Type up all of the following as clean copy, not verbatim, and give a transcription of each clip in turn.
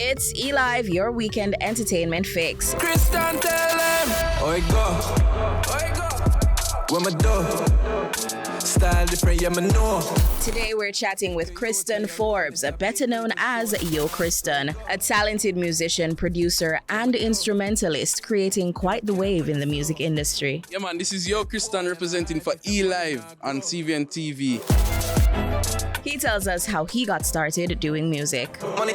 It's eLive, your weekend entertainment fix. Christon, tell them. Oi go. Oi go. Where my door? Style different, yeah, me know. Today we're chatting with Christon Forbes, better known as Yo Christon, a talented musician, producer, and instrumentalist creating quite the wave in the music industry. Yeah man, this is Yo Christon representing for eLive on CVM TV. He tells us how he got started doing music. Money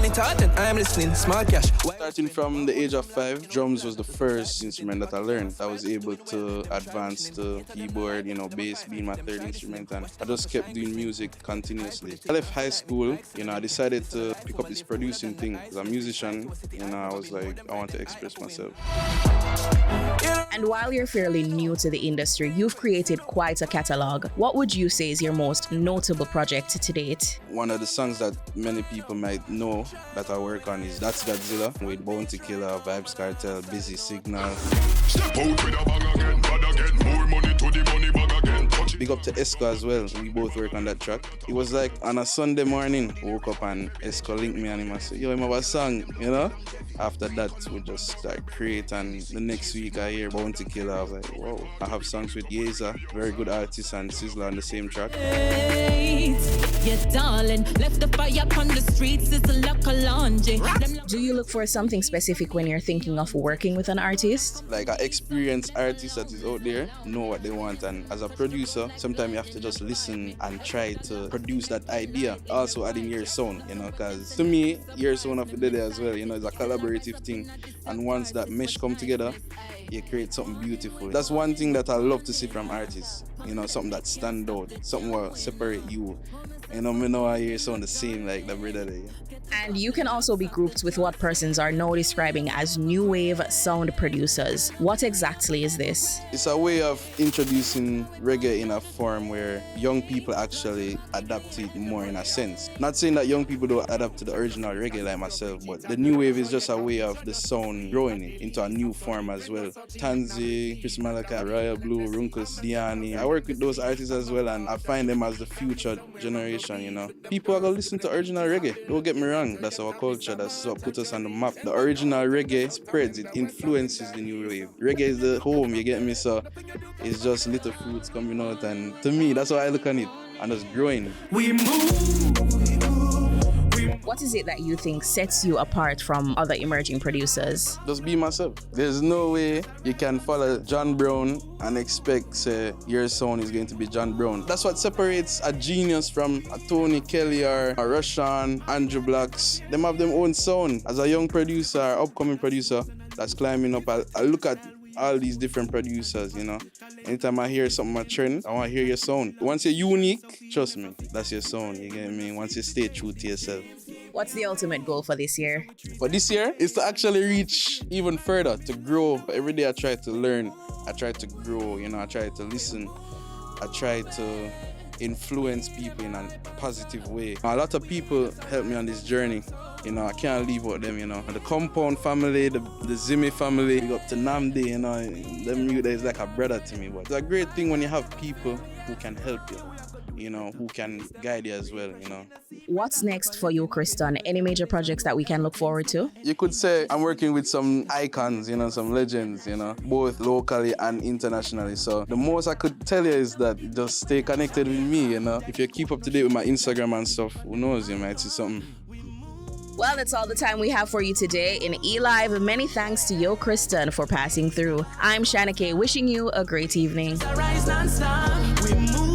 talk, and I am listening. Small cash. Starting from the age of 5, drums was the first instrument that I learned. I was able to advance to keyboard, bass being my third instrument, and I just kept doing music continuously. I left high school, I decided to pick up this producing thing. As a musician, I was like, I want to express myself. And while you're fairly new to the industry, you've created quite a catalog. What would you say is your most notable project to date? One of the songs that many people might know that I work on is That's Godzilla with Bounty Killer, Vibes Cartel, Busy Signal. Step out with a bang again, bad again, more money to the money bag again. Big up to Esco as well. We both work on that track. It was like on a Sunday morning, woke up and Esco linked me and he said, yo, I'm a song, After that, we just start create, and the next week I hear Bounty Killer. I was like, whoa. I have songs with Yeza, very good artist, and Sizzler on the same track. Yeah, darling, left the fire on the streets, it's a lock of laundry. Do you look for something specific when you're thinking of working with an artist? Like, an experienced artist that is out there, know what they want, and as a producer, sometimes you have to just listen and try to produce that idea. Also adding your sound, because to me, your sound of the day as well, it's a collaborative thing, and once that mesh come together, you create something beautiful. That's one thing that I love to see from artists, something that stand out, something will separate you. Me know I hear sound the same like the brother there. And you can also be grouped with what persons are now describing as new wave sound producers. What exactly is this? It's a way of introducing reggae in a form where young people actually adapt to it more in a sense. Not saying that young people don't adapt to the original reggae like myself, but the new wave is just a way of the sound growing it into a new form as well. Tanzi, Chris Malaka, Royal Blue, Runkus, Diani. I work with those artists as well, and I find them as the future generation, People are going to listen to original reggae. Don't get me wrong, that's our culture, that's what put us on the map. The original reggae spreads, it influences the new wave. Reggae is the home, you get me? So it's just little fruits coming out, and to me, that's how I look on it, and it's growing. We move. What is it that you think sets you apart from other emerging producers? Just be myself. There's no way you can follow John Brown and expect your sound is going to be John Brown. That's what separates a genius from a Tony Kelly or a Russian, Andrew Blacks. Them have their own sound. As a young producer, upcoming producer that's climbing up, I look at all these different producers, Anytime I hear something a trend, I want to hear your sound. Once you're unique, trust me, that's your sound, you get me? Once you stay true to yourself. What's the ultimate goal for this year? For this year, is to actually reach even further, to grow. Every day I try to learn, I try to grow, I try to listen, I try to influence people in a positive way. A lot of people help me on this journey. I can't leave out them, The Compound family, the Zimmy family, up to Namdi, them you is like a brother to me. But it's a great thing when you have people who can help you, who can guide you as well, What's next for you, Christon? Any major projects that we can look forward to? You could say I'm working with some icons, some legends, both locally and internationally. So the most I could tell you is that just stay connected with me, If you keep up to date with my Instagram and stuff, who knows, you might see something. Well, that's all the time we have for you today in eLive. Many thanks to Yo Christon for passing through. I'm Shanna K, wishing you a great evening. Rise non-stop. We move.